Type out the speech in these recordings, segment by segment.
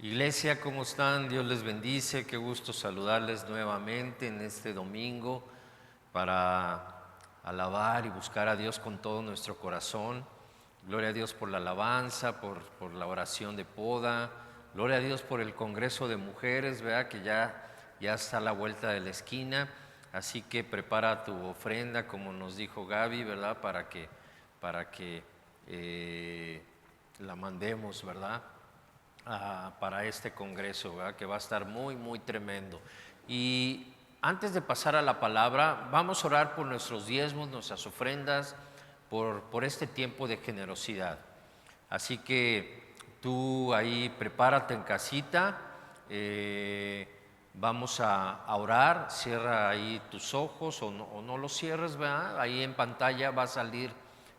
Iglesia, ¿cómo están? Dios les bendice. Qué gusto saludarles nuevamente en este domingo para alabar y buscar a Dios con todo nuestro corazón. Gloria a Dios por la alabanza, por la oración de poda. Gloria a Dios por el Congreso de Mujeres, ¿verdad? Que ya está a la vuelta de la esquina. Así que prepara tu ofrenda, como nos dijo Gaby, ¿verdad? Para que la mandemos, ¿verdad? Para este congreso, ¿verdad? Que va a estar muy, muy tremendo. Y antes de pasar a la palabra, vamos a orar por nuestros diezmos, nuestras ofrendas, por este tiempo de generosidad. Así que tú ahí prepárate en casita, vamos a orar, cierra ahí tus ojos o no los cierres, ¿verdad? Ahí en pantalla va a salir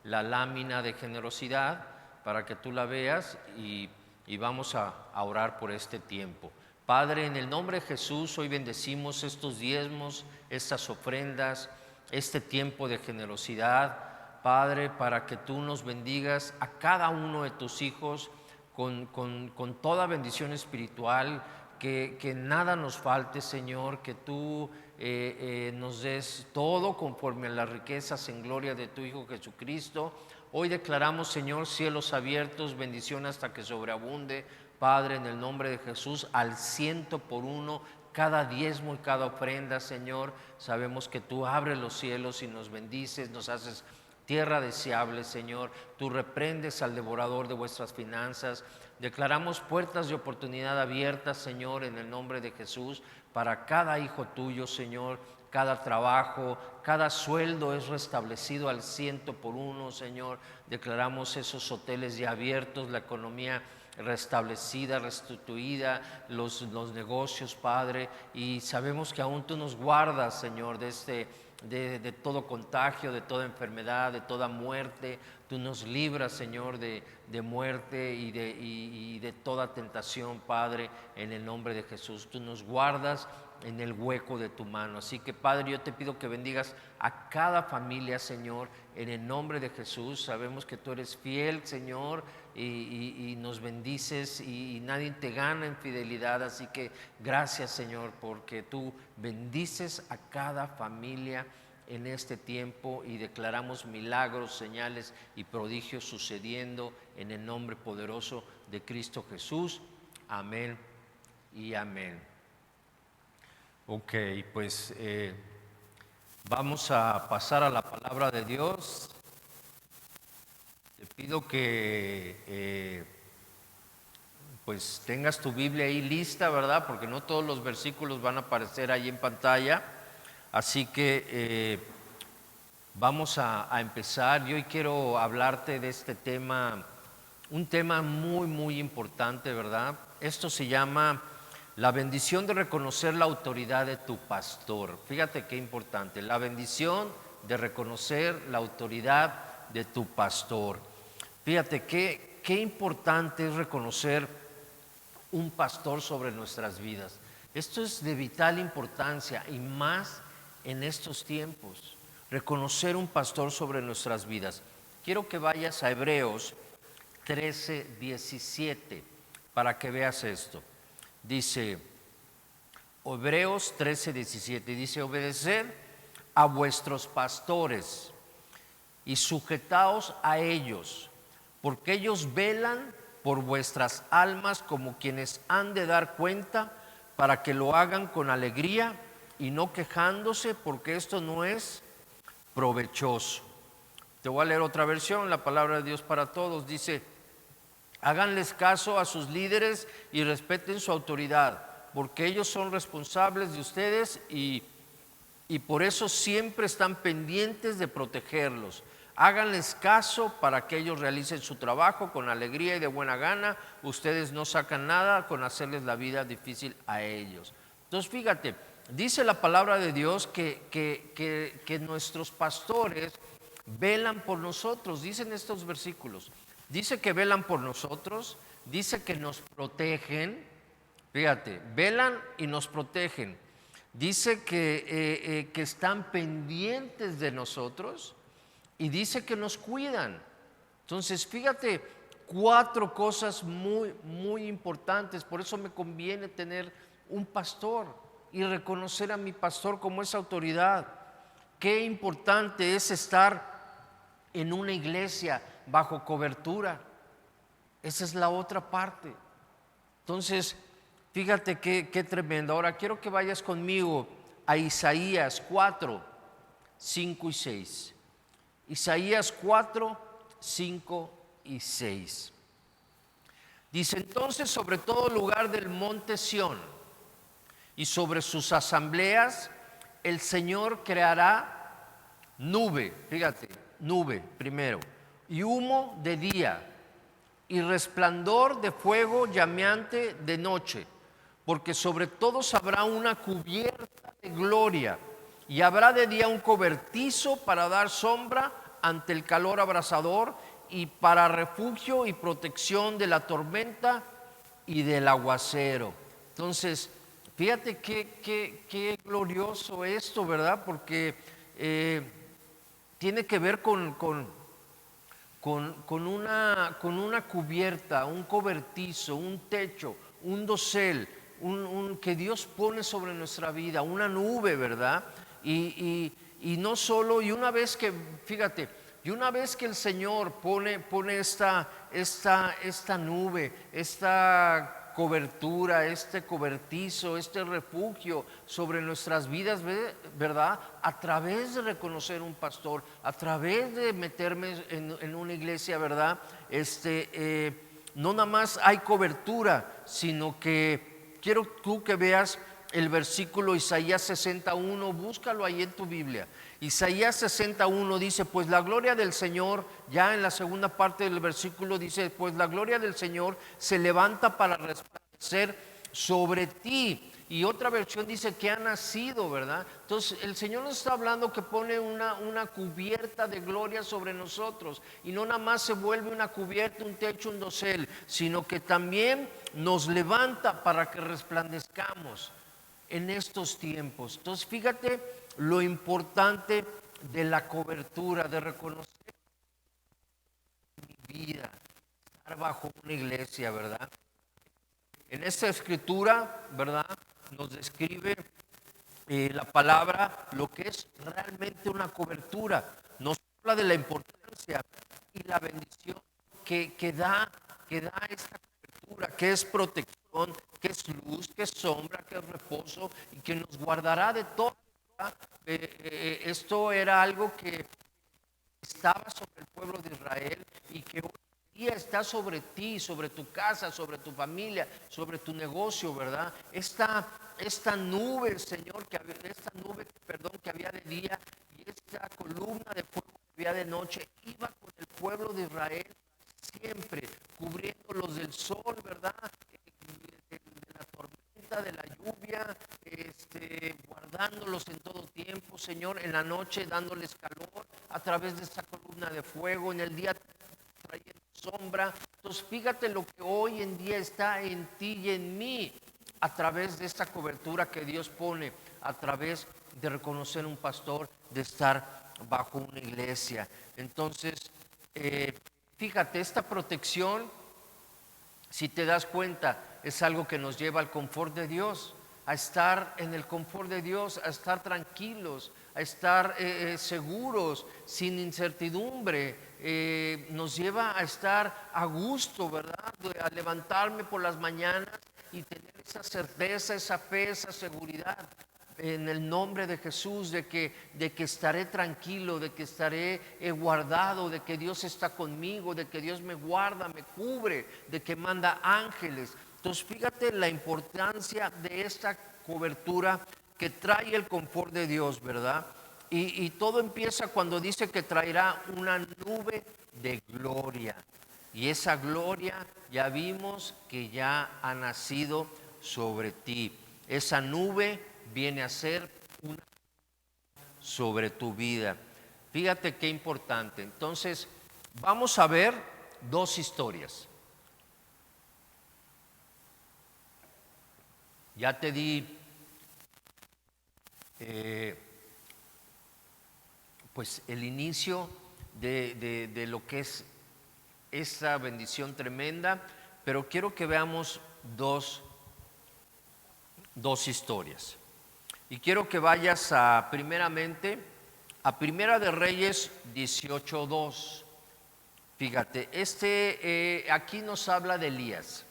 la lámina de generosidad para que tú la veas y vamos a orar por este tiempo. Padre, en el nombre de Jesús, hoy bendecimos estos diezmos, estas ofrendas, este tiempo de generosidad, Padre, para que tú nos bendigas a cada uno de tus hijos con toda bendición espiritual, que nada nos falte, Señor, que tú nos des todo conforme a las riquezas en gloria de tu Hijo Jesucristo. Hoy declaramos, Señor, cielos abiertos, bendición hasta que sobreabunde, Padre, en el nombre de Jesús, al 100 por 1, cada diezmo y cada ofrenda, Señor. Sabemos que tú abres los cielos y nos bendices, nos haces tierra deseable, Señor. Tú reprendes al devorador de vuestras finanzas. Declaramos puertas de oportunidad abiertas, Señor, en el nombre de Jesús, para cada hijo tuyo, Señor. Cada trabajo, cada sueldo es restablecido al 100 por 1, Señor. Declaramos esos hoteles ya abiertos, la economía restablecida, restituida, los negocios, Padre, y sabemos que aún tú nos guardas, Señor, de todo contagio, de toda enfermedad, de toda muerte. Tú nos libras, Señor, de muerte y de toda tentación, Padre, en el nombre de Jesús. Tú nos guardas en el hueco de tu mano. Así que, Padre, yo te pido que bendigas a cada familia, Señor, en el nombre de Jesús. Sabemos que tú eres fiel, Señor, y nos bendices y nadie te gana en fidelidad. Así que gracias, Señor, porque tú bendices a cada familia en este tiempo y declaramos milagros, señales y prodigios sucediendo en el nombre poderoso de Cristo Jesús. Amén y amén. Ok, pues vamos a pasar a la palabra de Dios. Te pido que pues tengas tu Biblia ahí lista, ¿verdad? Porque no todos los versículos van a aparecer ahí en pantalla. Así que vamos a empezar. Yo hoy quiero hablarte de este tema, un tema muy, muy importante, ¿verdad? Esto se llama la bendición de reconocer la autoridad de tu pastor. Fíjate qué importante, la bendición de reconocer la autoridad de tu pastor. Fíjate qué importante es reconocer un pastor sobre nuestras vidas. Esto es de vital importancia y más en estos tiempos. Reconocer un pastor sobre nuestras vidas. Quiero que vayas a Hebreos 13:17 para que veas esto. Dice, Hebreos 13:17, dice, obedeced a vuestros pastores y sujetaos a ellos, porque ellos velan por vuestras almas como quienes han de dar cuenta, para que lo hagan con alegría y no quejándose, porque esto no es provechoso. Te voy a leer otra versión, la palabra de Dios para todos. Dice, háganles caso a sus líderes y respeten su autoridad, porque ellos son responsables de ustedes y por eso siempre están pendientes de protegerlos. Háganles caso para que ellos realicen su trabajo con alegría y de buena gana. Ustedes no sacan nada con hacerles la vida difícil a ellos. Entonces, fíjate, dice la palabra de Dios que nuestros pastores velan por nosotros. Dicen estos versículos. Dice que velan por nosotros, dice que nos protegen. Fíjate, velan y nos protegen. Dice que están pendientes de nosotros y dice que nos cuidan. Entonces, fíjate 4 cosas muy, muy importantes. Por eso me conviene tener un pastor y reconocer a mi pastor como esa autoridad. Qué importante es estar en una iglesia bajo cobertura. Esa es la otra parte. Entonces, fíjate qué tremendo. Ahora quiero que vayas conmigo a Isaías 4, 5 y 6. Isaías 4, 5 y 6. Dice: entonces sobre todo lugar del monte Sión y sobre sus asambleas el Señor creará nube, fíjate, nube primero, y humo de día, y resplandor de fuego llameante de noche, porque sobre todos habrá una cubierta de gloria, y habrá de día un cobertizo para dar sombra ante el calor abrasador, y para refugio y protección de la tormenta y del aguacero. Entonces, fíjate qué glorioso esto, ¿verdad? Porque tiene que ver con una cubierta, un cobertizo, un techo, un dosel, que Dios pone sobre nuestra vida, una nube, ¿verdad? Y no solo, y una vez que, fíjate, y una vez que el Señor pone esta nube, esta cobertura, este cobertizo, este refugio sobre nuestras vidas, ¿verdad? A través de reconocer un pastor, a través de meterme en una iglesia, ¿verdad? No nada más hay cobertura, sino que quiero tú que veas el versículo Isaías 61, búscalo ahí en tu Biblia. Isaías 61 dice: pues la gloria del Señor, ya en la segunda parte del versículo dice: pues la gloria del Señor se levanta para resplandecer sobre ti. Y otra versión dice que ha nacido, ¿verdad? Entonces el Señor nos está hablando que pone una cubierta de gloria sobre nosotros. Y no nada más se vuelve una cubierta, un techo, un dosel, sino que también nos levanta para que resplandezcamos en estos tiempos. Entonces fíjate lo importante de la cobertura, de reconocer mi vida, estar bajo una iglesia, ¿verdad? En esta escritura, ¿verdad?, nos describe la palabra lo que es realmente una cobertura. Nos habla de la importancia y la bendición que da esta cobertura, que es protección, que es luz, que es sombra, que es reposo y que nos guardará de todo. Esto era algo que estaba sobre el pueblo de Israel y que hoy en día está sobre ti, sobre tu casa, sobre tu familia, sobre tu negocio, ¿verdad? Esta nube, Señor, que había de día, y esta columna de fuego que había de noche, iba con el pueblo de Israel siempre, cubriéndolos del sol, ¿verdad? De la tormenta, de la lluvia, guardándolos en todo tiempo, Señor, en la noche dándoles calor a través de esa columna de fuego, en el día trayendo sombra. Entonces fíjate lo que hoy en día está en ti y en mí a través de esta cobertura que Dios pone, a través de reconocer un pastor, de estar bajo una iglesia. Entonces, fíjate, esta protección, si te das cuenta, es algo que nos lleva al confort de Dios, a estar en el confort de Dios, a estar tranquilos, a estar seguros, sin incertidumbre. Nos lleva a estar a gusto, ¿verdad? A levantarme por las mañanas y tener esa certeza, esa fe, esa seguridad en el nombre de Jesús, de que estaré tranquilo, de que estaré guardado, de que Dios está conmigo, de que Dios me guarda, me cubre, de que manda ángeles. Entonces fíjate la importancia de esta cobertura que trae el confort de Dios, ¿verdad? Y todo empieza cuando dice que traerá una nube de gloria. Y esa gloria ya vimos que ya ha nacido sobre ti. Esa nube viene a ser una sobre tu vida. Fíjate qué importante. Entonces, vamos a ver 2 historias. Ya te di pues el inicio de lo que es esa bendición tremenda, pero quiero que veamos dos historias. Y quiero que vayas primeramente a Primera de Reyes 18:2. Fíjate, aquí nos habla de Elías.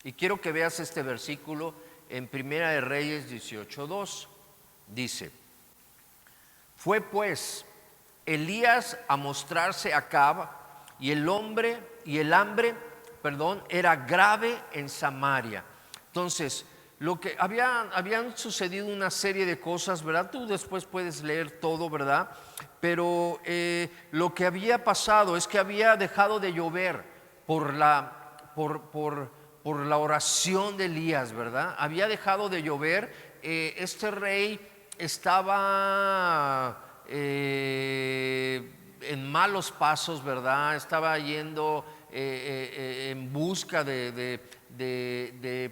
Y quiero que veas este versículo en Primera de Reyes 18:2. Dice: fue pues Elías a mostrarse a Acab, y el hambre, era grave en Samaria. Entonces, lo que habían sucedido una serie de cosas, ¿verdad? Tú después puedes leer todo, ¿verdad? Pero lo que había pasado es que había dejado de llover por la oración de Elías, ¿verdad? Había dejado de llover. Este rey estaba en malos pasos, ¿verdad? Estaba yendo en busca de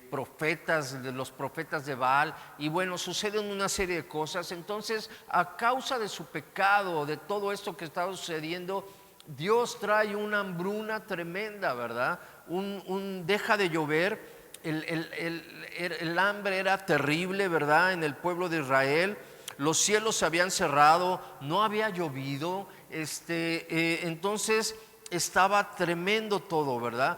profetas, de los profetas de Baal, y bueno, suceden una serie de cosas. Entonces, a causa de su pecado, de todo esto que estaba sucediendo, Dios trae una hambruna tremenda, ¿verdad? Deja de llover. El hambre era terrible, ¿verdad? En el pueblo de Israel. Los cielos se habían cerrado, no había llovido, entonces estaba tremendo todo, ¿verdad?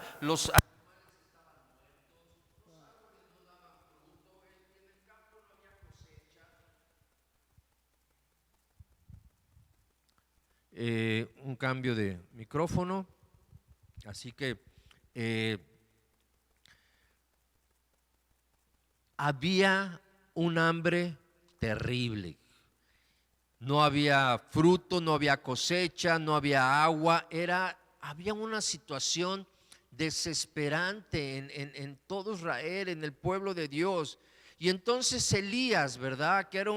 Un cambio de micrófono, así que había un hambre terrible. No había fruto, no había cosecha, no había agua. Había una situación desesperante en todo Israel, en el pueblo de Dios. Y entonces Elías, ¿verdad? Que era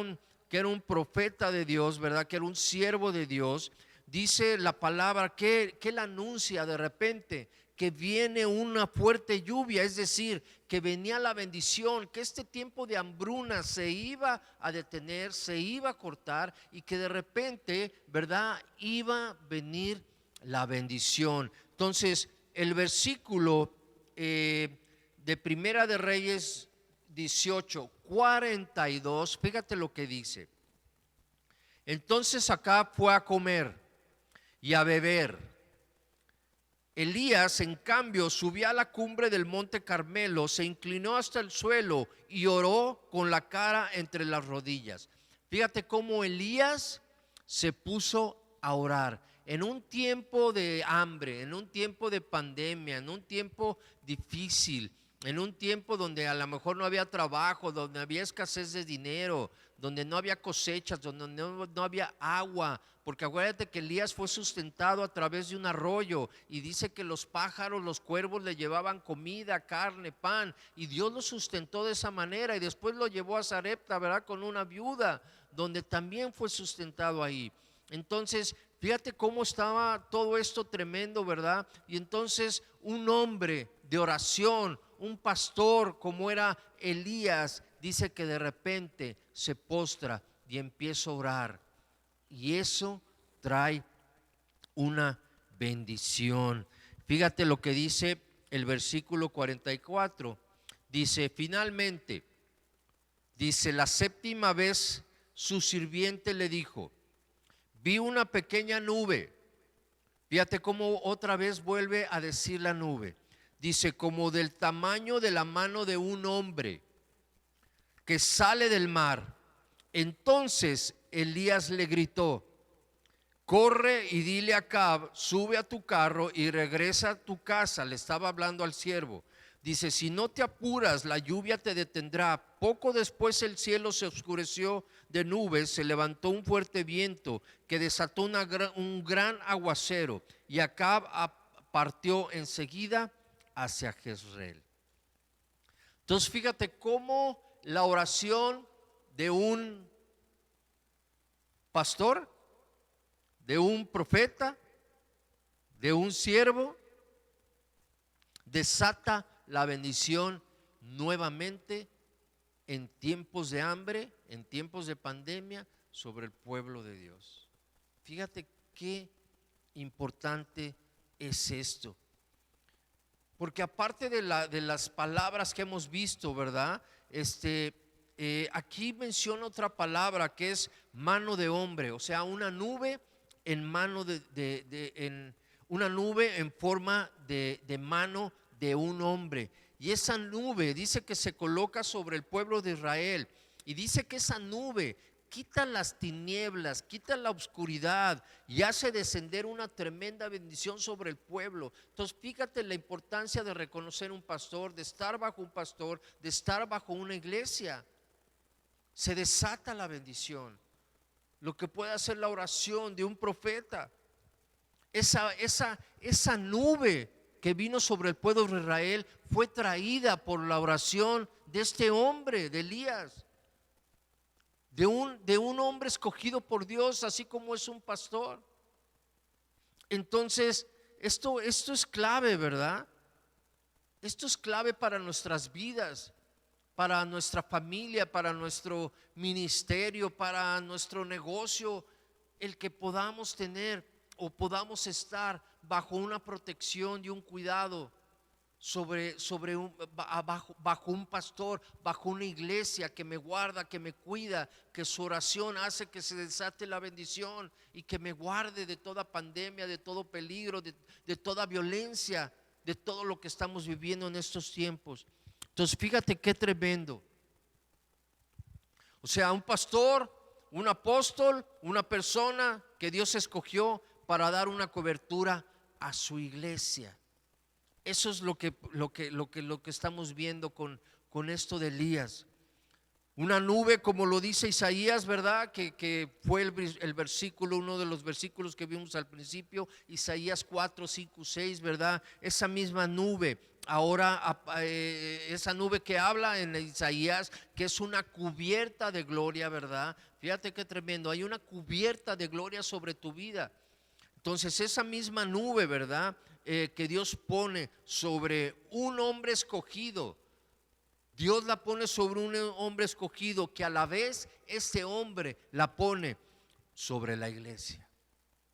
un profeta de Dios, ¿verdad? Que era un siervo de Dios. Dice la palabra que él anuncia de repente que viene una fuerte lluvia, es decir, que venía la bendición, que este tiempo de hambruna se iba a detener, se iba a cortar, y que de repente, ¿verdad?, iba a venir la bendición. Entonces, el versículo de Primera de Reyes 18:42, fíjate lo que dice. Entonces Acab fue a comer y a beber. Elías, en cambio, subió a la cumbre del monte Carmelo, se inclinó hasta el suelo y oró con la cara entre las rodillas. Fíjate cómo Elías se puso a orar en un tiempo de hambre, en un tiempo de pandemia, en un tiempo difícil, en un tiempo donde a lo mejor no había trabajo, donde había escasez de dinero, donde no había cosechas, donde no había agua. Porque acuérdate que Elías fue sustentado a través de un arroyo, y dice que los pájaros, los cuervos le llevaban comida, carne, pan, y Dios lo sustentó de esa manera. Y después lo llevó a Sarepta, ¿verdad?, con una viuda, donde también fue sustentado ahí. Entonces, fíjate cómo estaba todo esto tremendo, ¿verdad? Y entonces un hombre de oración, un pastor como era Elías, dice que de repente se postra y empieza a orar. Y eso trae una bendición. Fíjate lo que dice el versículo 44. Dice: finalmente, dice, la séptima vez su sirviente le dijo: vi una pequeña nube. Fíjate cómo otra vez vuelve a decir la nube. Dice: como del tamaño de la mano de un hombre, que sale del mar. Entonces Elías le gritó: corre y dile a Acab, sube a tu carro y regresa a tu casa. Le estaba hablando al siervo. Dice: si no te apuras, la lluvia te detendrá. Poco después el cielo se oscureció de nubes, se levantó un fuerte viento que desató un gran aguacero, y Acab partió enseguida hacia Jezreel. Entonces fíjate cómo la oración de un pastor, de un profeta, de un siervo, desata la bendición nuevamente en tiempos de hambre, en tiempos de pandemia, sobre el pueblo de Dios. Fíjate qué importante es esto. porque aparte de las palabras que hemos visto, ¿verdad? Aquí menciona otra palabra que es mano de hombre, o sea, una nube en mano en una nube en forma de mano de un hombre. Y esa nube dice que se coloca sobre el pueblo de Israel, y dice que esa nube quita las tinieblas, quita la oscuridad y hace descender una tremenda bendición sobre el pueblo. Entonces fíjate la importancia de reconocer un pastor, de estar bajo un pastor, de estar bajo una iglesia. Se desata la bendición, lo que puede hacer la oración de un profeta. Esa nube que vino sobre el pueblo de Israel fue traída por la oración de este hombre, de Elías, de un hombre escogido por Dios, así como es un pastor. Entonces, esto es clave, ¿verdad? Esto es clave para nuestras vidas, para nuestra familia, para nuestro ministerio, para nuestro negocio, el que podamos tener o podamos estar bajo una protección y un cuidado bajo un pastor, bajo una iglesia que me guarda, que me cuida, que su oración hace que se desate la bendición y que me guarde de toda pandemia, de todo peligro, de toda violencia, de todo lo que estamos viviendo en estos tiempos. Entonces fíjate qué tremendo. O sea, un pastor, un apóstol, una persona que Dios escogió para dar una cobertura a su iglesia. Eso es lo que estamos viendo con esto de Elías. Una nube, como lo dice Isaías, ¿verdad? Que fue el versículo, uno de los versículos que vimos al principio, Isaías 4, 5, 6, ¿verdad? Esa misma nube, ahora esa nube que habla en Isaías, que es una cubierta de gloria, ¿verdad? Fíjate qué tremendo, hay una cubierta de gloria sobre tu vida. Entonces esa misma nube, ¿verdad? Que Dios pone sobre un hombre escogido, Dios la pone sobre un hombre escogido, que a la vez ese hombre la pone sobre la iglesia.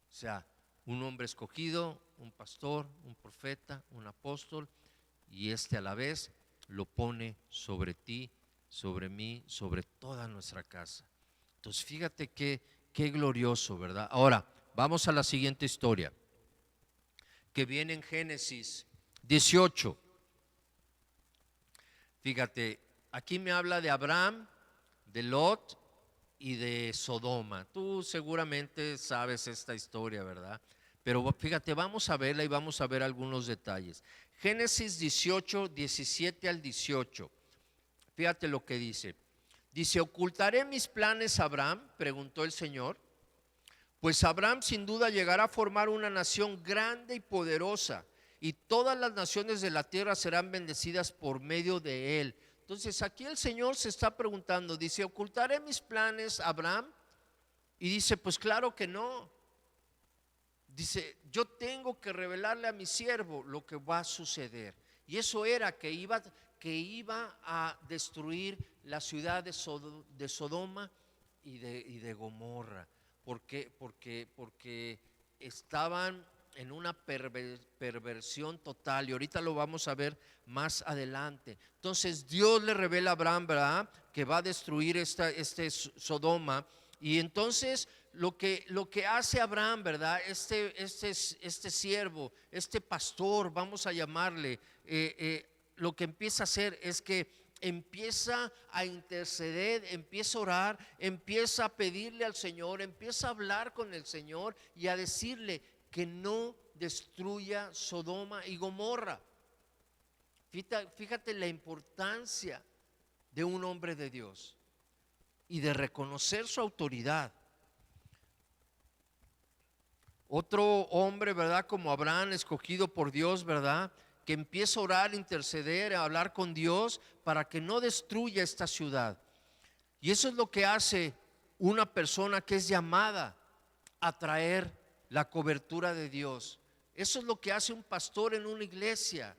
O sea, un hombre escogido, un pastor, un profeta, un apóstol, y a la vez lo pone sobre ti, sobre mí, sobre toda nuestra casa. Entonces fíjate qué glorioso, ¿verdad? Ahora vamos a la siguiente historia, que viene en Génesis 18. Fíjate, aquí me habla de Abraham, de Lot y de Sodoma. Tú seguramente sabes esta historia, ¿verdad? Pero fíjate, vamos a verla y vamos a ver algunos detalles. Génesis 18, 17 al 18. Fíjate lo que dice. Dice: ¿ocultaré mis planes a Abraham?, preguntó el Señor. Pues Abraham sin duda llegará a formar una nación grande y poderosa, y todas las naciones de la tierra serán bendecidas por medio de él. Entonces aquí el Señor se está preguntando, dice: ¿ocultaré mis planes a Abraham? Y dice: pues claro que no. Dice: yo tengo que revelarle a mi siervo lo que va a suceder. Y eso era que iba a destruir la ciudad de Sodoma y de Gomorra. ¿Por qué? Porque estaban en una perversión total, y ahorita lo vamos a ver más adelante. Entonces Dios le revela a Abraham, ¿verdad?, que va a destruir Sodoma. Y entonces lo que hace Abraham, ¿verdad?, este siervo, este pastor, vamos a llamarle, lo que empieza a hacer es que empieza a interceder, empieza a orar, empieza a pedirle al Señor, empieza a hablar con el Señor y a decirle que no destruya Sodoma y Gomorra. Fíjate la importancia de un hombre de Dios y de reconocer su autoridad. Otro hombre, ¿verdad?, como Abraham, escogido por Dios, ¿verdad?, que empieza a orar, a interceder, a hablar con Dios para que no destruya esta ciudad. Y eso es lo que hace una persona que es llamada a traer la cobertura de Dios. Eso es lo que hace un pastor en una iglesia.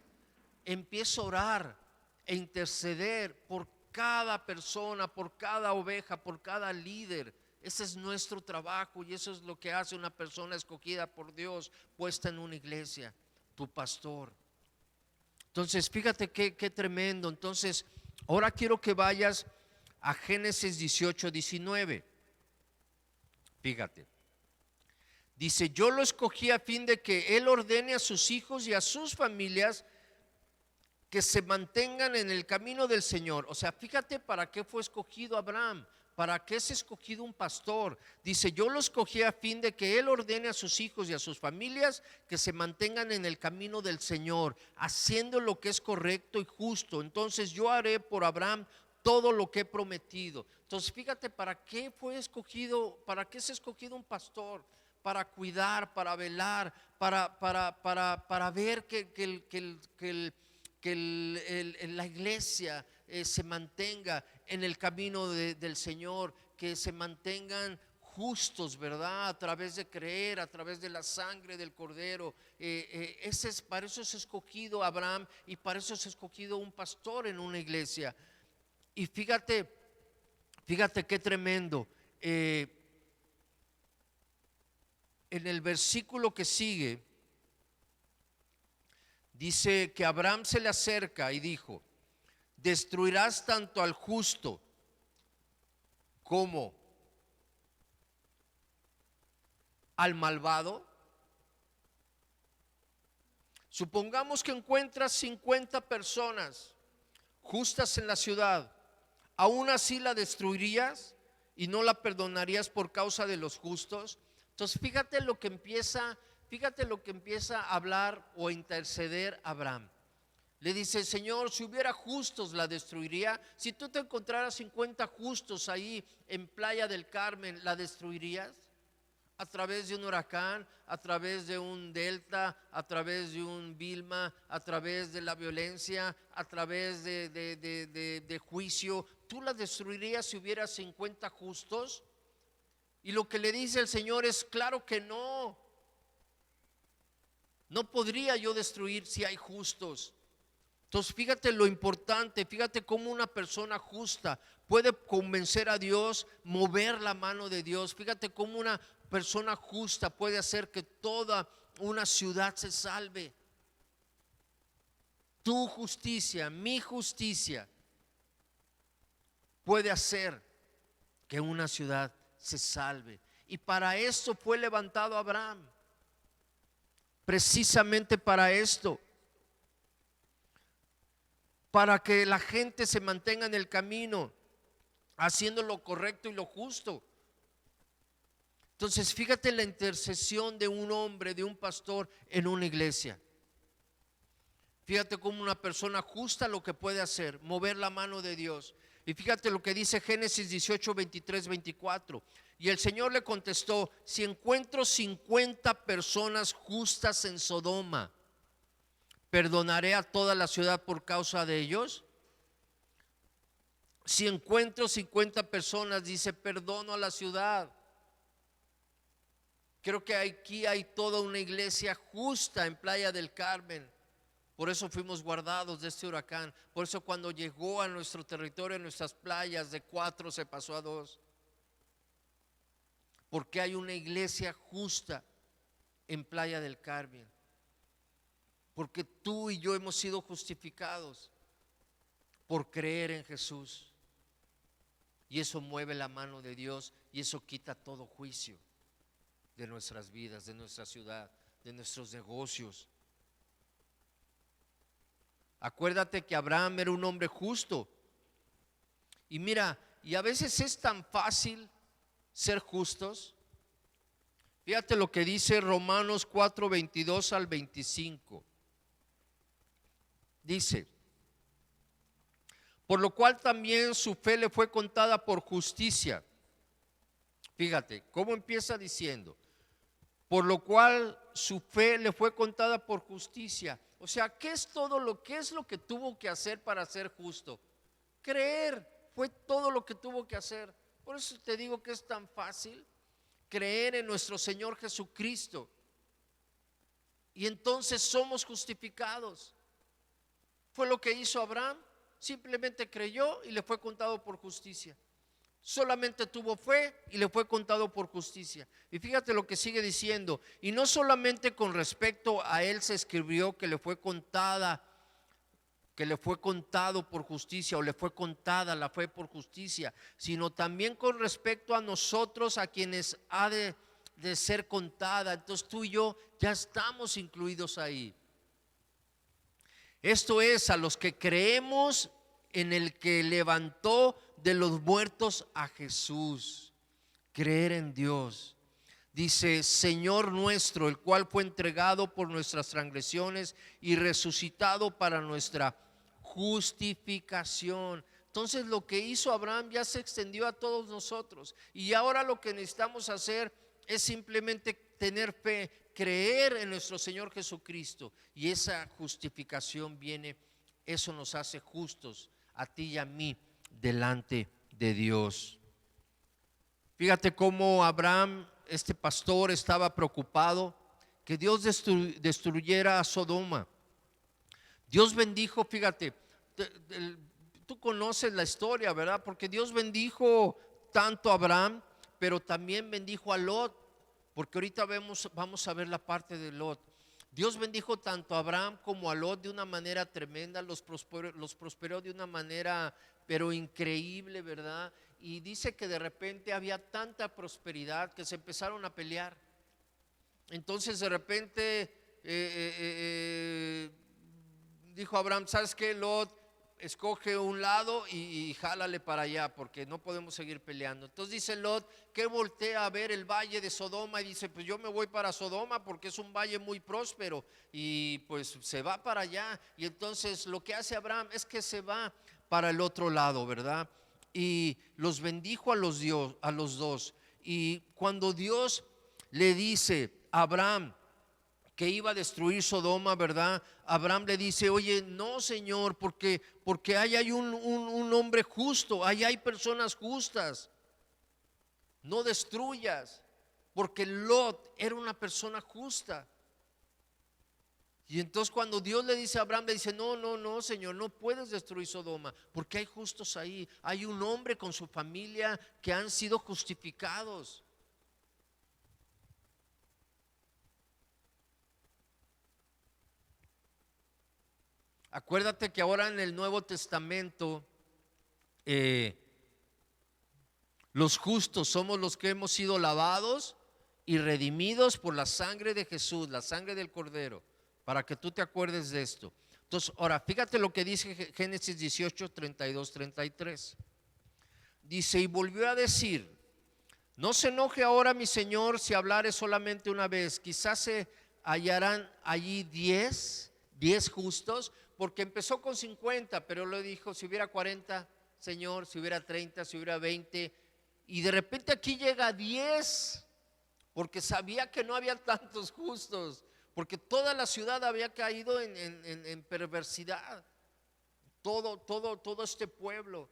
Empieza a orar e interceder por cada persona, por cada oveja, por cada líder. Ese es nuestro trabajo, y eso es lo que hace una persona escogida por Dios, puesta en una iglesia, tu pastor. Entonces, fíjate qué tremendo. Entonces, ahora quiero que vayas a Génesis 18, 19. Fíjate. Dice, yo lo escogí a fin de que él ordene a sus hijos y a sus familias que se mantengan en el camino del Señor. O sea, fíjate para qué fue escogido Abraham, para qué es escogido un pastor. Dice, yo lo escogí a fin de que él ordene a sus hijos y a sus familias que se mantengan en el camino del Señor, haciendo lo que es correcto y justo. Entonces yo haré por Abraham todo lo que he prometido. Entonces fíjate para qué fue escogido, para qué es escogido un pastor. Para cuidar, para velar, para ver que la iglesia se mantenga en el camino del Señor, que se mantengan justos, ¿verdad? A través de creer, a través de la sangre del Cordero. Para eso es escogido Abraham y para eso es escogido un pastor en una iglesia. Y fíjate qué tremendo. En el versículo que sigue, dice que Abraham se le acerca y dijo, destruirás tanto al justo como al malvado. Supongamos que encuentras 50 personas justas en la ciudad, ¿aún así la destruirías y no la perdonarías por causa de los justos? Entonces fíjate lo que empieza a hablar o a interceder Abraham. Le dice, Señor, si hubiera justos la destruiría. Si tú te encontraras 50 justos ahí en Playa del Carmen, ¿la destruirías? A través de un huracán, a través de un delta, a través de un Vilma, a través de la violencia, a través de juicio, ¿tú la destruirías si hubiera 50 justos? Y lo que le dice el Señor es, claro que no. No podría yo destruir si hay justos. Entonces fíjate lo importante, fíjate cómo una persona justa puede convencer a Dios, mover la mano de Dios. Fíjate cómo una persona justa puede hacer que toda una ciudad se salve. Tu justicia, mi justicia puede hacer que una ciudad se salve. Y para esto fue levantado Abraham, precisamente para esto, para que la gente se mantenga en el camino, haciendo lo correcto y lo justo. Entonces fíjate la intercesión de un hombre, de un pastor en una iglesia. Fíjate cómo una persona justa lo que puede hacer, mover la mano de Dios. Y fíjate lo que dice Génesis 18, 23, 24. Y el Señor le contestó, si encuentro 50 personas justas en Sodoma, ¿perdonaré a toda la ciudad por causa de ellos? Si encuentro 50 personas, dice, perdono a la ciudad. Creo que aquí hay toda una iglesia justa en Playa del Carmen. Por eso fuimos guardados de este huracán. Por eso cuando llegó a nuestro territorio, a nuestras playas, de 4 se pasó a 2. Porque hay una iglesia justa en Playa del Carmen. Porque tú y yo hemos sido justificados por creer en Jesús. Y eso mueve la mano de Dios y eso quita todo juicio de nuestras vidas, de nuestra ciudad, de nuestros negocios. Acuérdate que Abraham era un hombre justo. Y mira, y a veces es tan fácil ser justos. Fíjate lo que dice Romanos 4, 22 al 25. Dice, por lo cual también su fe le fue contada por justicia. Fíjate, ¿cómo empieza diciendo? Por lo cual su fe le fue contada por justicia. O sea, ¿qué es lo que tuvo que hacer para ser justo? Creer, fue todo lo que tuvo que hacer. Por eso te digo que es tan fácil creer en nuestro Señor Jesucristo. Y entonces somos justificados. Fue lo que hizo Abraham, simplemente creyó y le fue contado por justicia. Solamente tuvo fe y le fue contado por justicia. Y fíjate lo que sigue diciendo. Y no solamente con respecto a él se escribió que le fue contada que le fue contado por justicia o le fue contada la fe por justicia, sino también con respecto a nosotros, a quienes ha de ser contada. Entonces tú y yo ya estamos incluidos ahí. Esto es, a los que creemos en el que levantó de los muertos a Jesús. Creer en Dios. Dice, Señor nuestro, el cual fue entregado por nuestras transgresiones y resucitado para nuestra justificación. Entonces lo que hizo Abraham ya se extendió a todos nosotros. Y ahora lo que necesitamos hacer es simplemente tener fe, creer en nuestro Señor Jesucristo. Y esa justificación viene, eso nos hace justos a ti y a mí delante de Dios. Fíjate cómo Abraham, este pastor, estaba preocupado que Dios destruyera a Sodoma. Dios bendijo, fíjate, tú conoces la historia, ¿verdad? Porque Dios bendijo tanto a Abraham, pero también bendijo a Lot, porque ahorita vamos a ver la parte de Lot. Dios bendijo tanto a Abraham como a Lot de una manera tremenda, los prosperó de una manera pero increíble, ¿verdad? Y dice que de repente había tanta prosperidad que se empezaron a pelear. Entonces de repente dijo Abraham, ¿sabes qué, Lot? Escoge un lado y jálale para allá, porque no podemos seguir peleando. Entonces dice Lot que voltea a ver el valle de Sodoma y dice, pues yo me voy para Sodoma porque es un valle muy próspero, y pues se va para allá. Y entonces lo que hace Abraham es que se va para el otro lado, ¿verdad? Y los bendijo a los dos. Y cuando Dios le dice a Abraham que iba a destruir Sodoma, ¿verdad? Abraham le dice, oye, no, Señor, porque ahí hay un hombre justo, ahí hay personas justas, no destruyas, porque Lot era una persona justa. Y entonces cuando Dios le dice a Abraham, le dice, no, Señor, no puedes destruir Sodoma, porque hay justos ahí, hay un hombre con su familia que han sido justificados. Acuérdate que ahora en el Nuevo Testamento los justos somos los que hemos sido lavados y redimidos por la sangre de Jesús, la sangre del Cordero, para que tú te acuerdes de esto. Entonces, ahora fíjate lo que dice Génesis 18, 32, 33. Dice, y volvió a decir, no se enoje ahora mi Señor si hablare solamente una vez, quizás se hallarán allí 10 justos, porque empezó con 50, pero le dijo, si hubiera 40, Señor, si hubiera 30, si hubiera 20, y de repente aquí llega 10, porque sabía que no había tantos justos, porque toda la ciudad había caído en perversidad, todo este pueblo.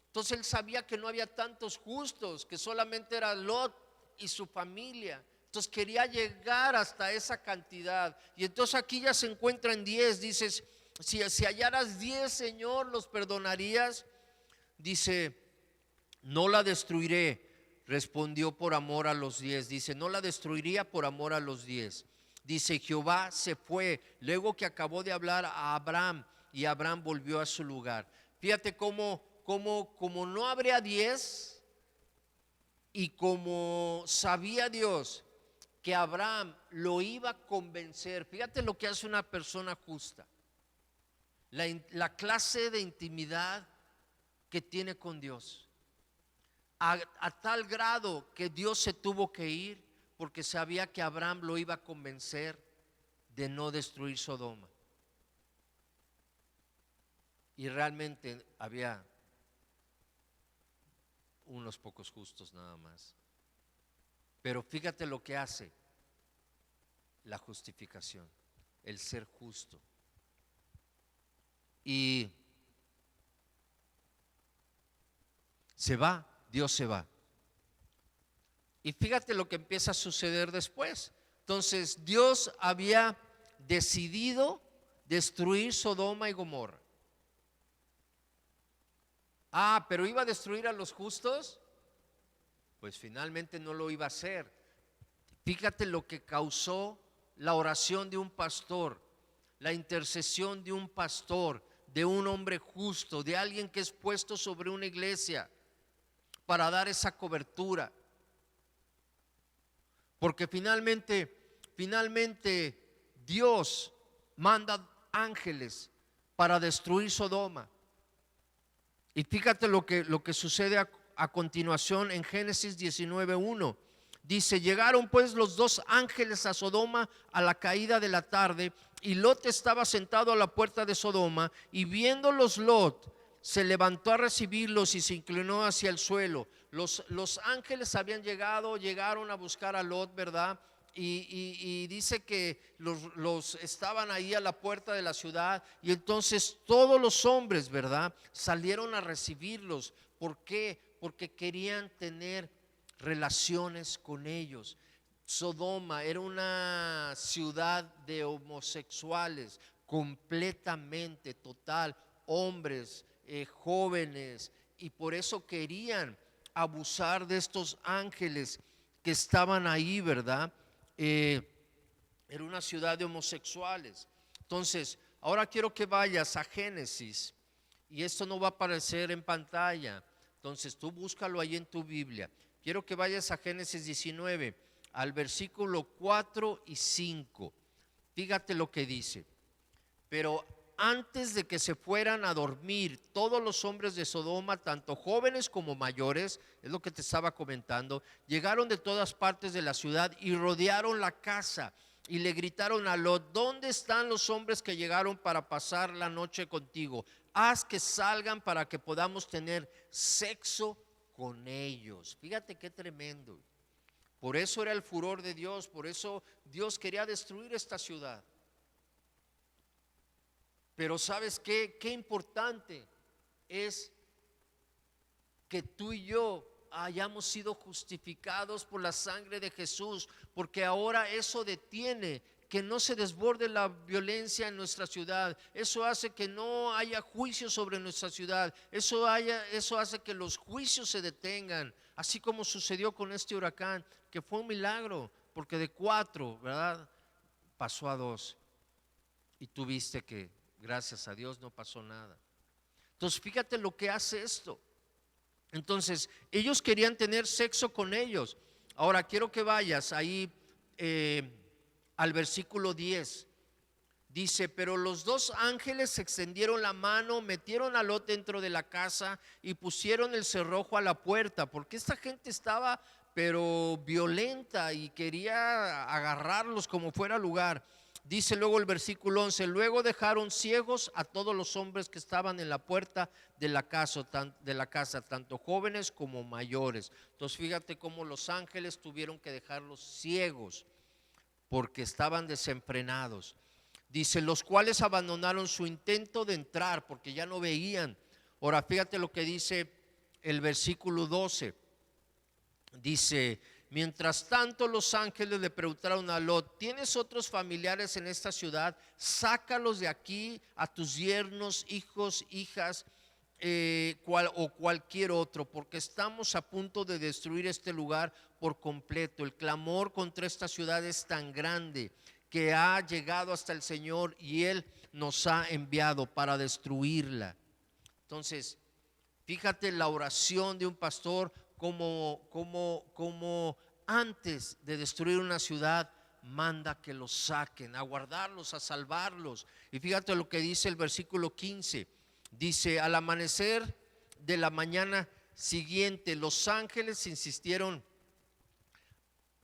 Entonces él sabía que no había tantos justos, que solamente era Lot y su familia. Entonces quería llegar hasta esa cantidad. Y entonces aquí ya se encuentran 10. Dices, si hallaras 10, Señor, ¿los perdonarías? Dice, no la destruiré, respondió por amor a los 10. Dice, no la destruiría por amor a los 10. Dice, Jehová se fue luego que acabó de hablar a Abraham, y Abraham volvió a su lugar. Fíjate cómo no habría 10, y como sabía Dios que Abraham lo iba a convencer. Fíjate lo que hace una persona justa, la clase de intimidad que tiene con Dios, a tal grado que Dios se tuvo que ir porque sabía que Abraham lo iba a convencer de no destruir Sodoma. Y realmente había unos pocos justos nada más. Pero fíjate lo que hace la justificación, el ser justo. Y se va, Dios se va. Y fíjate lo que empieza a suceder después. Entonces Dios había decidido destruir Sodoma y Gomorra. Pero iba a destruir a los justos. Pues finalmente no lo iba a hacer. Fíjate lo que causó la oración de un pastor, la intercesión de un pastor, de un hombre justo, de alguien que es puesto sobre una iglesia para dar esa cobertura. Porque finalmente Dios manda ángeles para destruir Sodoma. Y fíjate lo que sucede a continuación en Génesis 19:1. Dice: llegaron pues los dos ángeles a Sodoma a la caída de la tarde, y Lot estaba sentado a la puerta de Sodoma, y viéndolos Lot se levantó a recibirlos y se inclinó hacia el suelo. Los ángeles llegaron a buscar a Lot, ¿verdad? Y dice que los estaban ahí a la puerta de la ciudad, y entonces todos los hombres, ¿verdad?, salieron a recibirlos. ¿Por qué? Porque querían tener relaciones con ellos. Sodoma era una ciudad de homosexuales, completamente, total, hombres, jóvenes, y por eso querían abusar de estos ángeles que estaban ahí, ¿verdad? Era una ciudad de homosexuales. Entonces, ahora quiero que vayas a Génesis, y esto no va a aparecer en pantalla, entonces tú búscalo ahí en tu Biblia. Quiero que vayas a Génesis 19, al versículo 4 y 5. Fíjate lo que dice: pero antes de que se fueran a dormir, todos los hombres de Sodoma, tanto jóvenes como mayores, es lo que te estaba comentando, llegaron de todas partes de la ciudad y rodearon la casa y le gritaron a Lot: ¿dónde están los hombres que llegaron para pasar la noche contigo? Haz que salgan para que podamos tener sexo con ellos. Fíjate qué tremendo. Por eso era el furor de Dios, por eso Dios quería destruir esta ciudad. Pero ¿sabes qué? Qué importante es que tú y yo hayamos sido justificados por la sangre de Jesús, porque ahora eso detiene que no se desborde la violencia en nuestra ciudad. Eso hace que no haya juicio sobre nuestra ciudad. Eso hace que los juicios se detengan, así como sucedió con este huracán, que fue un milagro, porque de 4, ¿verdad?, pasó a 2, y tú viste que gracias a Dios no pasó nada. Entonces fíjate lo que hace esto. Entonces ellos querían tener sexo con ellos. Ahora quiero que vayas ahí al versículo 10. Dice: pero los dos ángeles extendieron la mano, metieron a Lot dentro de la casa y pusieron el cerrojo a la puerta, porque esta gente estaba pero violenta y quería agarrarlos como fuera lugar. Dice luego el versículo 11: luego dejaron ciegos a todos los hombres que estaban en la puerta de la casa, tanto jóvenes como mayores. Entonces fíjate cómo los ángeles tuvieron que dejarlos ciegos porque estaban desenfrenados. Dice: los cuales abandonaron su intento de entrar porque ya no veían. Ahora fíjate lo que dice el versículo 12. Dice: mientras tanto los ángeles le preguntaron a Lot: ¿tienes otros familiares en esta ciudad? Sácalos de aquí, a tus yernos, hijos, hijas, o cualquier otro, porque estamos a punto de destruir este lugar por completo. El clamor contra esta ciudad es tan grande que ha llegado hasta el Señor, y Él nos ha enviado para destruirla. Entonces, fíjate la oración de un pastor, como antes de destruir una ciudad manda que los saquen, a guardarlos, a salvarlos. Y fíjate lo que dice el versículo 15. Dice: al amanecer de la mañana siguiente, los ángeles insistieron,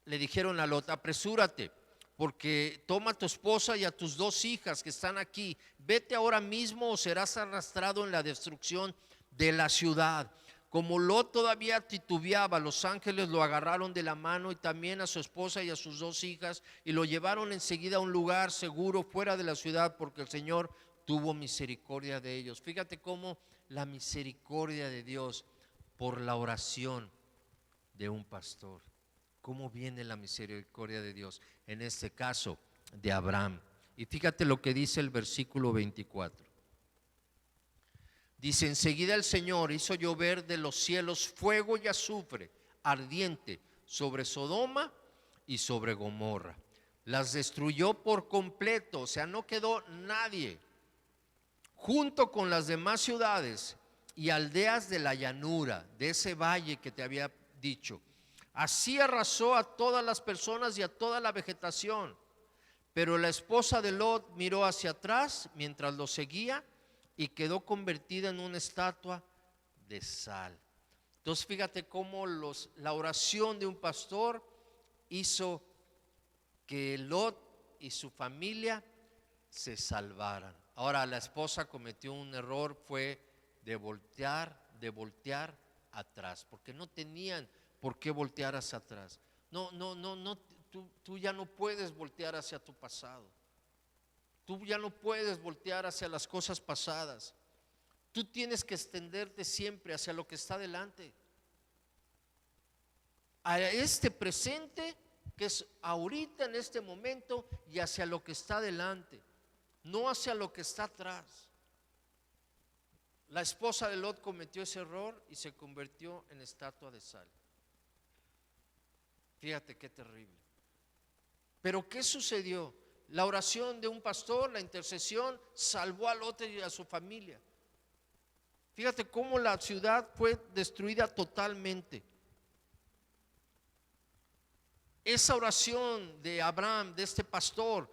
le dijeron a Lot: apresúrate, porque toma a tu esposa y a tus 2 hijas que están aquí, vete ahora mismo o serás arrastrado en la destrucción de la ciudad. Como Lot todavía titubeaba, los ángeles lo agarraron de la mano, y también a su esposa y a sus 2 hijas, y lo llevaron enseguida a un lugar seguro fuera de la ciudad, porque el Señor tuvo misericordia de ellos. Fíjate cómo la misericordia de Dios por la oración de un pastor. ¿Cómo viene la misericordia de Dios? En este caso, de Abraham. Y fíjate lo que dice el versículo 24. Dice: enseguida el Señor hizo llover de los cielos fuego y azufre ardiente sobre Sodoma y sobre Gomorra. Las destruyó por completo, o sea, no quedó nadie. junto con las demás ciudades y aldeas de la llanura, de ese valle que te había dicho. Así arrasó a todas las personas y a toda la vegetación. Pero la esposa de Lot miró hacia atrás mientras lo seguía y quedó convertida en una estatua de sal. Entonces fíjate cómo la oración de un pastor hizo que Lot y su familia se salvaran. Ahora la esposa cometió un error, fue de voltear atrás, porque no tenían por qué voltear hacia atrás. No, tú ya no puedes voltear hacia tu pasado. Tú ya no puedes voltear hacia las cosas pasadas. Tú tienes que extenderte siempre hacia lo que está delante, a este presente que es ahorita en este momento, y hacia lo que está delante, no hacia lo que está atrás. La esposa de Lot cometió ese error y se convirtió en estatua de sal. Fíjate qué terrible. Pero ¿qué sucedió? La oración de un pastor, la intercesión, salvó a Lot y a su familia. Fíjate cómo la ciudad fue destruida totalmente. Esa oración de Abraham, de este pastor,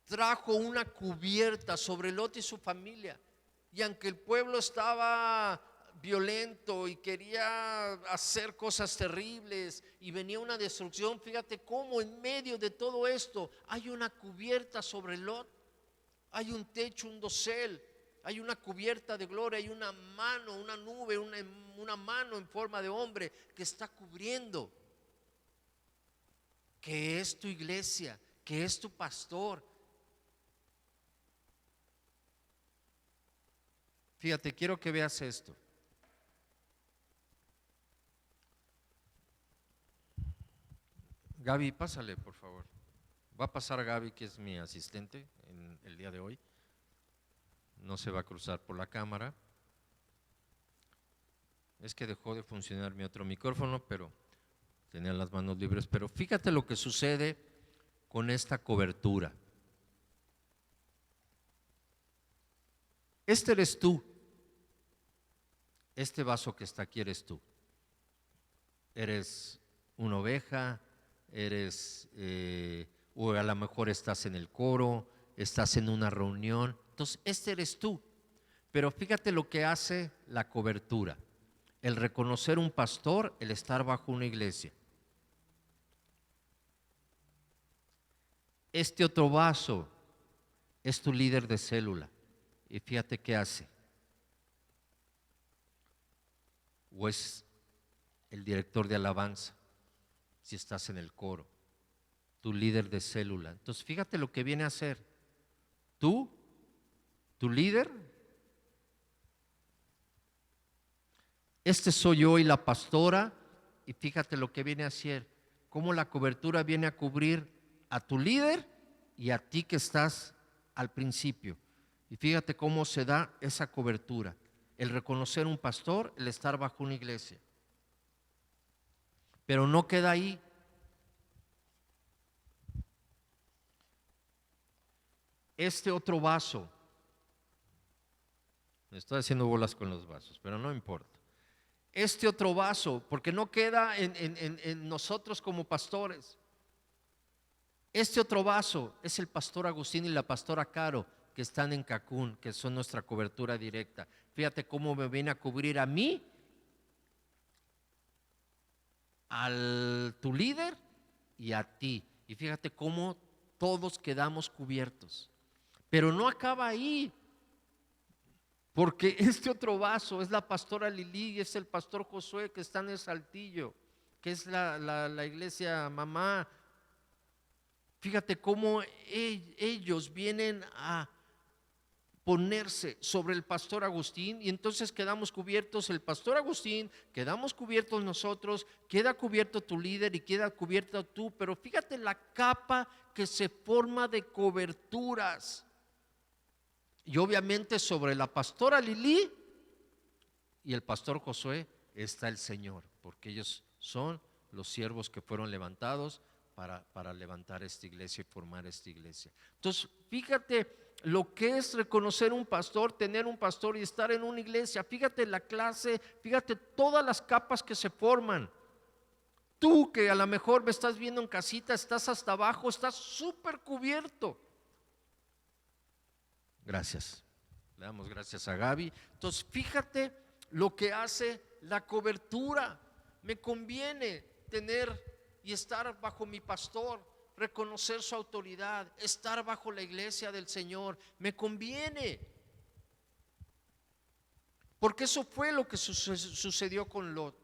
trajo una cubierta sobre Lot y su familia. Y aunque el pueblo estaba violento y quería hacer cosas terribles y venía una destrucción, fíjate cómo en medio de todo esto hay una cubierta sobre Lot, hay un techo, un dosel, hay una cubierta de gloria, hay una mano, una nube, una mano en forma de hombre que está cubriendo, que es tu iglesia, que es tu pastor. Fíjate, quiero que veas esto. Gaby, pásale, por favor. Va a pasar Gaby, que es mi asistente en el día de hoy. No se va a cruzar por la cámara. Es que dejó de funcionar mi otro micrófono, pero tenía las manos libres. Pero fíjate lo que sucede con esta cobertura. Este eres tú. Este vaso que está aquí eres tú. Eres una oveja, o a lo mejor estás en el coro, estás en una reunión. Entonces, este eres tú. Pero fíjate lo que hace la cobertura: el reconocer un pastor, el estar bajo una iglesia. Este otro vaso es tu líder de célula. Y fíjate qué hace. O es el director de alabanza, si estás en el coro, tu líder de célula. Entonces fíjate lo que viene a hacer. Tú, tu líder, este soy yo y la pastora, y fíjate lo que viene a hacer, cómo la cobertura viene a cubrir a tu líder y a ti que estás al principio. Y fíjate cómo se da esa cobertura: el reconocer un pastor, el estar bajo una iglesia. Pero no queda ahí. Este otro vaso, me estoy haciendo bolas con los vasos, pero no importa. Este otro vaso, porque no queda en nosotros como pastores. Este otro vaso es el pastor Agustín y la pastora Caro, que están en Cancún, que son nuestra cobertura directa. Fíjate cómo me viene a cubrir a mí, al tu líder y a ti. Y fíjate cómo todos quedamos cubiertos. Pero no acaba ahí, porque este otro vaso es la pastora Lili y es el pastor Josué, que está en el Saltillo, que es la iglesia mamá. Fíjate cómo ellos vienen a ponerse sobre el pastor Agustín, y entonces quedamos cubiertos el pastor Agustín, quedamos cubiertos nosotros, queda cubierto tu líder y queda cubierto tú. Pero fíjate la capa que se forma de coberturas. Y obviamente sobre la pastora Lili y el pastor Josué está el Señor, porque ellos son los siervos que fueron levantados para levantar esta iglesia y formar esta iglesia. Entonces, fíjate lo que es reconocer un pastor, tener un pastor y estar en una iglesia. Fíjate la clase, fíjate todas las capas que se forman. Tú que a lo mejor me estás viendo en casita, estás hasta abajo, estás súper cubierto. Gracias. Le damos gracias a Gaby. Entonces, fíjate lo que hace la cobertura. Me conviene tener y estar bajo mi pastor, reconocer su autoridad, estar bajo la iglesia del Señor. Me conviene. Porque eso fue lo que sucedió con Lot.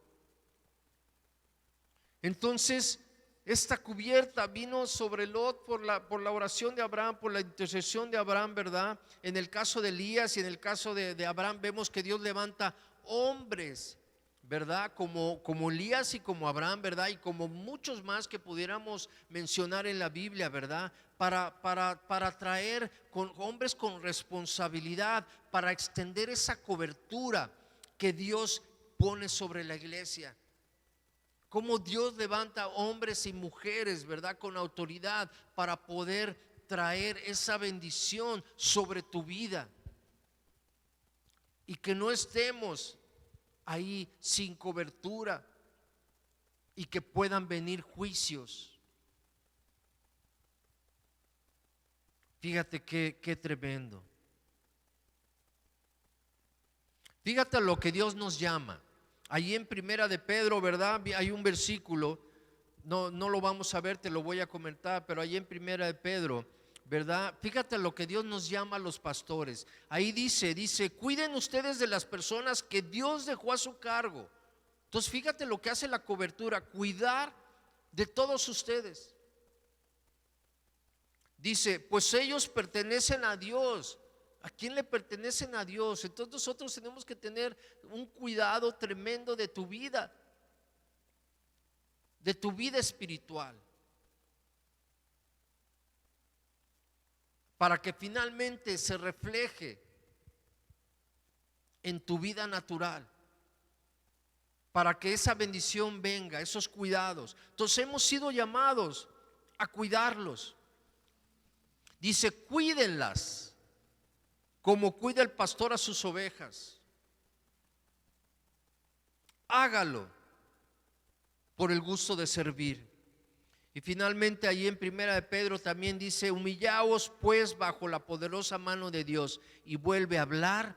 Entonces, esta cubierta vino sobre Lot por la oración de Abraham, por la intercesión de Abraham, ¿verdad? En el caso de Elías y en el caso de Abraham vemos que Dios levanta hombres, ¿verdad? Como Elías y como Abraham, ¿verdad? Y como muchos más que pudiéramos mencionar en la Biblia, ¿verdad? Para traer con hombres con responsabilidad, para extender esa cobertura que Dios pone sobre la iglesia. Cómo Dios levanta hombres y mujeres, ¿verdad? Con autoridad para poder traer esa bendición sobre tu vida. Y que no estemos ahí sin cobertura y que puedan venir juicios. Fíjate qué tremendo. Fíjate a lo que Dios nos llama. Allí en Primera de Pedro, ¿verdad? Hay un versículo, no lo vamos a ver, te lo voy a comentar, pero allí en Primera de Pedro, ¿verdad? Fíjate lo que Dios nos llama a los pastores. Ahí dice, cuiden ustedes de las personas que Dios dejó a su cargo. Entonces fíjate lo que hace la cobertura, cuidar de todos ustedes. Dice, pues ellos pertenecen a Dios. ¿A quién le pertenecen? A Dios. Entonces nosotros tenemos que tener un cuidado tremendo de tu vida espiritual, para que finalmente se refleje en tu vida natural, para que esa bendición venga, esos cuidados. Entonces hemos sido llamados a cuidarlos. Dice, cuídenlas como cuida el pastor a sus ovejas. Hágalo por el gusto de servir. Y finalmente allí en Primera de Pedro también dice, humillaos pues bajo la poderosa mano de Dios. Y vuelve a hablar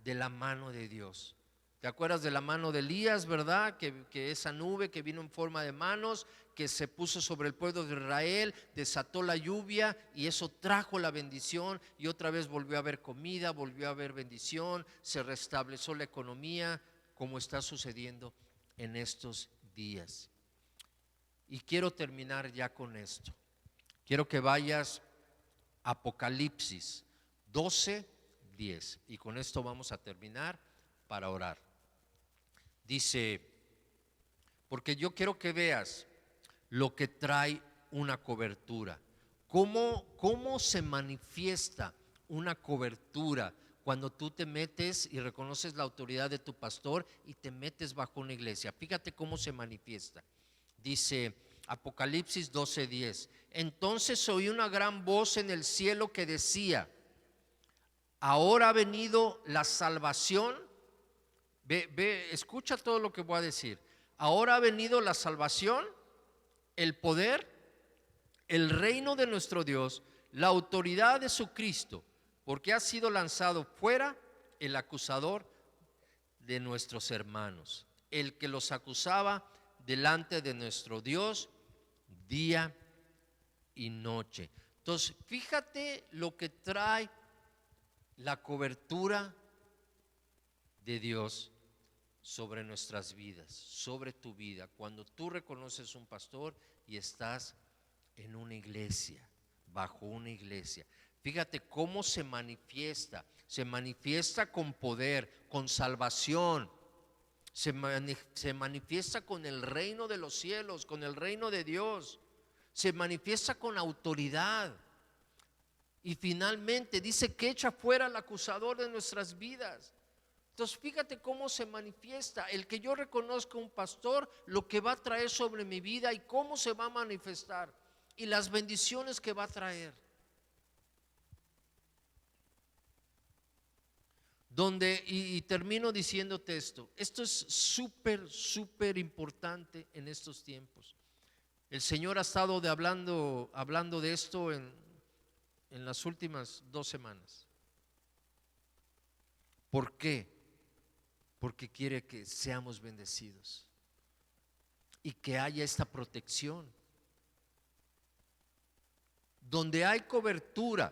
de la mano de Dios. ¿Te acuerdas de la mano de Elías, verdad? Que esa nube que vino en forma de manos, que se puso sobre el pueblo de Israel, desató la lluvia y eso trajo la bendición, y otra vez volvió a haber comida, volvió a haber bendición, se restableció la economía, como está sucediendo en estos días. Y quiero terminar ya con esto. Quiero que vayas a Apocalipsis 12:10, y con esto vamos a terminar para orar. Dice, porque yo quiero que veas lo que trae una cobertura. ¿Cómo se manifiesta una cobertura cuando tú te metes y reconoces la autoridad de tu pastor y te metes bajo una iglesia? Fíjate cómo se manifiesta. Dice Apocalipsis 12:10. Entonces oí una gran voz en el cielo que decía, ahora ha venido la salvación. Escucha todo lo que voy a decir. Ahora ha venido la salvación, el poder, el reino de nuestro Dios, la autoridad de su Cristo, porque ha sido lanzado fuera el acusador de nuestros hermanos, el que los acusaba delante de nuestro Dios día y noche. Entonces, fíjate lo que trae la cobertura de Dios sobre nuestras vidas, sobre tu vida, cuando tú reconoces un pastor y estás en una iglesia, bajo una iglesia. Fíjate cómo se manifiesta con poder, con salvación, se manifiesta con el reino de los cielos, con el reino de Dios, se manifiesta con autoridad. Y finalmente dice que echa fuera al acusador de nuestras vidas. Entonces fíjate cómo se manifiesta el que yo reconozca un pastor, lo que va a traer sobre mi vida y cómo se va a manifestar y las bendiciones que va a traer. Y termino diciéndote esto es súper importante en estos tiempos. El Señor ha estado hablando de esto en las últimas 2 semanas. ¿Por qué? Porque quiere que seamos bendecidos y que haya esta protección. Donde hay cobertura,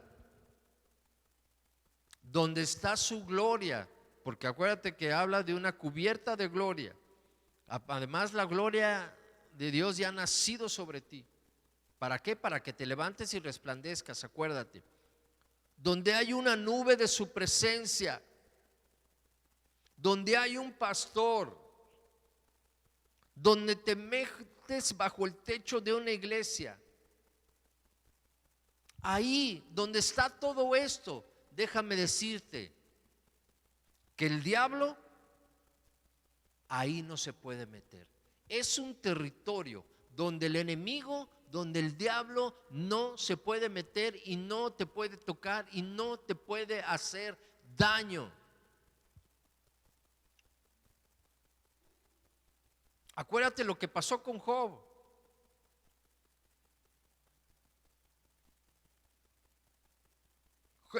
donde está su gloria, porque acuérdate que habla de una cubierta de gloria. Además, la gloria de Dios ya ha nacido sobre ti. ¿Para qué? Para que te levantes y resplandezcas, acuérdate. Donde hay una nube de su presencia, donde hay un pastor, donde te metes bajo el techo de una iglesia, ahí donde está todo esto, déjame decirte que el diablo ahí no se puede meter. Es un territorio donde el enemigo, donde el diablo no se puede meter y no te puede tocar y no te puede hacer daño. Acuérdate lo que pasó con Job.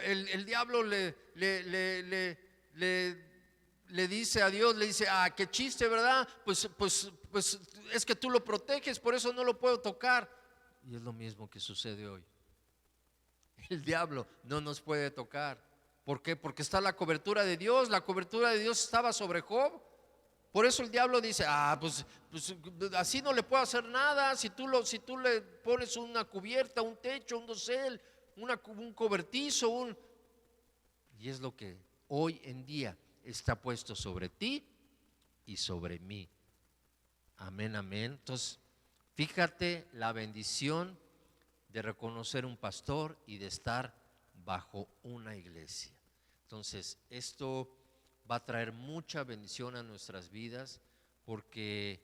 El diablo le dice a Dios, le dice, qué chiste, ¿verdad? Pues es que tú lo proteges, por eso no lo puedo tocar. Y es lo mismo que sucede hoy. El diablo no nos puede tocar. ¿Por qué? Porque está la cobertura de Dios. La cobertura de Dios estaba sobre Job. Por eso el diablo dice, pues así no le puedo hacer nada. Si tú le pones una cubierta, un techo, un dosel, un cobertizo, y es lo que hoy en día está puesto sobre ti y sobre mí. Amén, amén. Entonces, fíjate la bendición de reconocer un pastor y de estar bajo una iglesia. Entonces, esto va a traer mucha bendición a nuestras vidas porque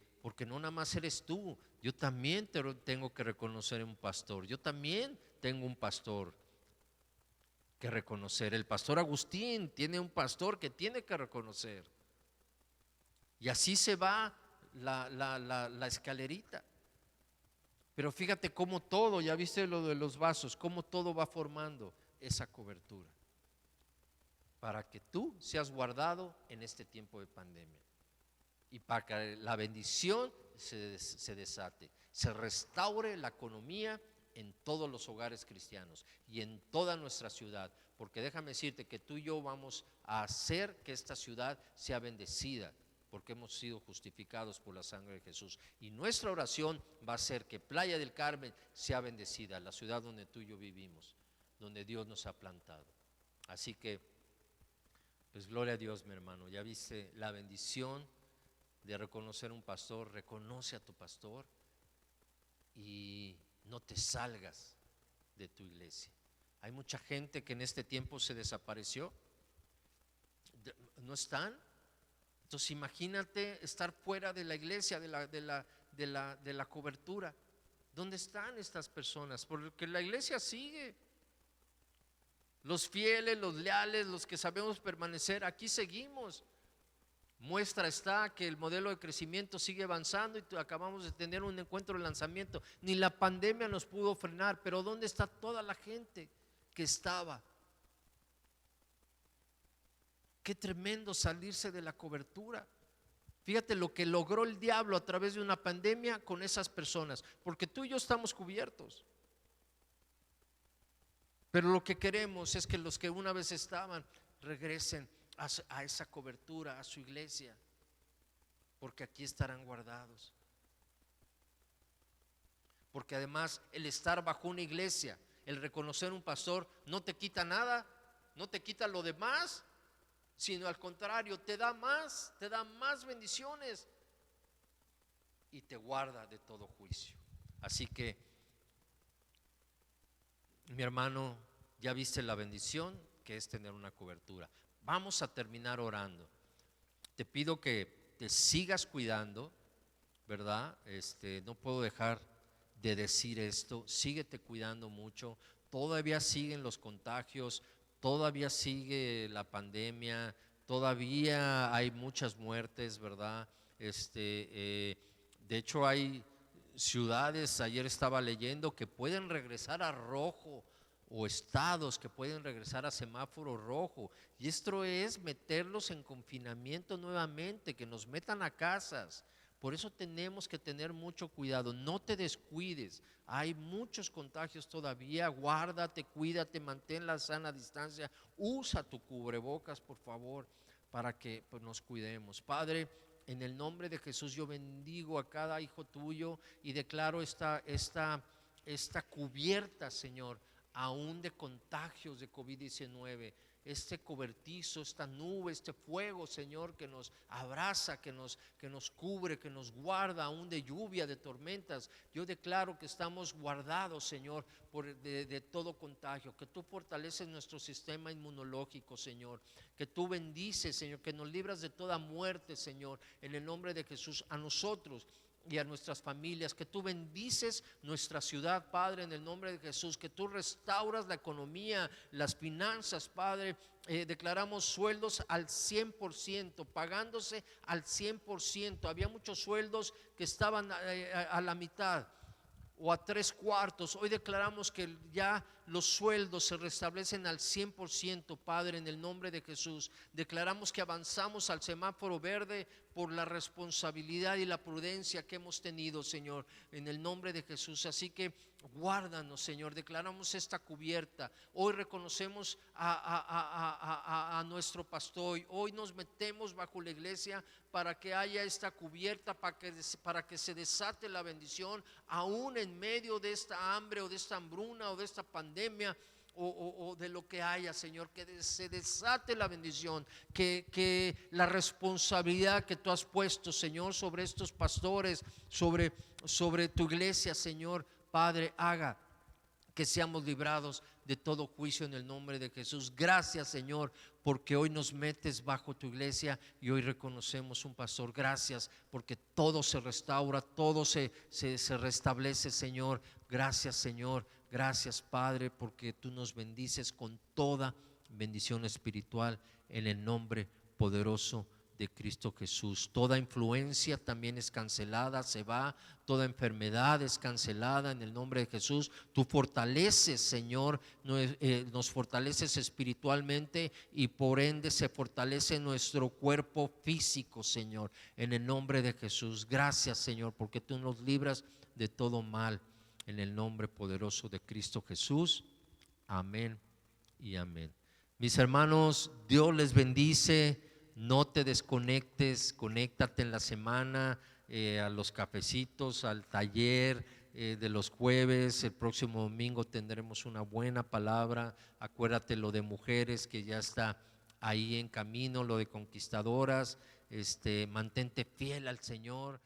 no nada más eres tú, yo también tengo que reconocer un pastor, yo también tengo un pastor que reconocer. El pastor Agustín tiene un pastor que tiene que reconocer. Y así se va la escalerita. Pero fíjate cómo todo, ya viste lo de los vasos, cómo todo va formando esa cobertura para que tú seas guardado en este tiempo de pandemia y para que la bendición se desate, se restaure la economía en todos los hogares cristianos y en toda nuestra ciudad, porque déjame decirte que tú y yo vamos a hacer que esta ciudad sea bendecida, porque hemos sido justificados por la sangre de Jesús, y nuestra oración va a ser que Playa del Carmen sea bendecida, la ciudad donde tú y yo vivimos, donde Dios nos ha plantado. Así que, pues gloria a Dios, mi hermano, ya viste la bendición de reconocer un pastor. Reconoce a tu pastor y no te salgas de tu iglesia. Hay mucha gente que en este tiempo se desapareció, no están. Entonces imagínate estar fuera de la iglesia, de la cobertura. ¿Dónde están estas personas? Porque la iglesia sigue. Los fieles, los leales, los que sabemos permanecer, aquí seguimos. Muestra está que el modelo de crecimiento sigue avanzando y acabamos de tener un encuentro de lanzamiento. Ni la pandemia nos pudo frenar, pero ¿dónde está toda la gente que estaba? Qué tremendo salirse de la cobertura. Fíjate lo que logró el diablo a través de una pandemia con esas personas, porque tú y yo estamos cubiertos. Pero lo que queremos es que los que una vez estaban regresen a esa cobertura, a su iglesia, porque aquí estarán guardados. Porque además el estar bajo una iglesia, el reconocer un pastor, no te quita nada, no te quita lo demás, sino al contrario, te da más bendiciones y te guarda de todo juicio. Así que, mi hermano, ya viste la bendición que es tener una cobertura. Vamos a terminar orando. te pido que te sigas cuidando, ¿verdad? No puedo dejar de decir esto, síguete cuidando mucho, todavía siguen los contagios, todavía sigue la pandemia, todavía hay muchas muertes, ¿verdad? De hecho hay ciudades, ayer estaba leyendo, que pueden regresar a rojo, o estados que pueden regresar a semáforo rojo, y esto es meterlos en confinamiento nuevamente, que nos metan a casas. Por eso tenemos que tener mucho cuidado, no te descuides, hay muchos contagios todavía, guárdate, cuídate, mantén la sana distancia, usa tu cubrebocas por favor, para que pues, nos cuidemos. Padre, en el nombre de Jesús yo bendigo a cada hijo tuyo y declaro esta cubierta, Señor, aún de contagios de COVID-19, este cobertizo, esta nube, este fuego, Señor, que nos abraza, que nos cubre, que nos guarda aún de lluvia, de tormentas. Yo declaro que estamos guardados, Señor, de todo contagio, que tú fortaleces nuestro sistema inmunológico, Señor, que tú bendices, Señor, que nos libras de toda muerte, Señor, en el nombre de Jesús, a nosotros y a nuestras familias, que tú bendices nuestra ciudad, Padre, en el nombre de Jesús, que tú restauras la economía, las finanzas, Padre. Declaramos sueldos al 100%, pagándose al 100%. Había muchos sueldos que estaban a la mitad o a 3/4. Hoy declaramos que ya los sueldos se restablecen al 100%, Padre, en el nombre de Jesús. Declaramos que avanzamos al semáforo verde por la responsabilidad y la prudencia que hemos tenido, Señor, en el nombre de Jesús. Así que guárdanos, Señor. Declaramos esta cubierta. Hoy reconocemos a nuestro pastor. Hoy nos metemos bajo la iglesia para que haya esta cubierta, para que se desate la bendición aún en medio de esta hambre o de esta hambruna o de esta pandemia o de lo que haya, Señor, que se desate la bendición, que la responsabilidad que tú has puesto, Señor, sobre estos pastores, sobre tu iglesia, Señor, Padre, haga que seamos librados de todo juicio en el nombre de Jesús. Gracias, Señor, porque hoy nos metes bajo tu iglesia y hoy reconocemos un pastor. Gracias porque todo se restaura, todo se restablece, Señor. Gracias, Señor. Gracias, Padre, porque tú nos bendices con toda bendición espiritual en el nombre poderoso de Cristo Jesús. Toda influencia también es cancelada, se va. Toda enfermedad es cancelada en el nombre de Jesús. Tú fortaleces, Señor, nos fortaleces espiritualmente y por ende se fortalece nuestro cuerpo físico, Señor, en el nombre de Jesús. Gracias, Señor, porque tú nos libras de todo mal en el nombre poderoso de Cristo Jesús. Amén y amén. Mis hermanos, Dios les bendice. No te desconectes, conéctate en la semana a los cafecitos, al taller de los jueves. El próximo domingo tendremos una buena palabra. Acuérdate lo de mujeres que ya está ahí en camino, lo de conquistadoras. Mantente fiel al Señor.